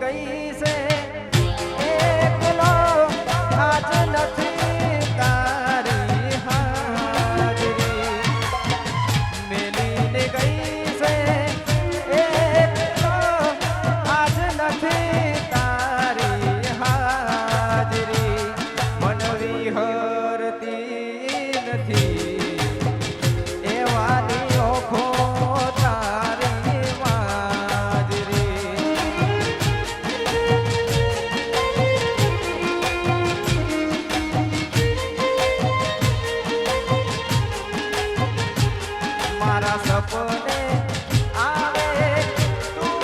ગઈ છે એકલો આજ નથી તારી હાજરી મેલીને ગઈ છે એકલો આજ નથી તારી હાજરી મન વિહરતી નથી એવાની ઓખો તારી માજરી મારા સપને આવે તું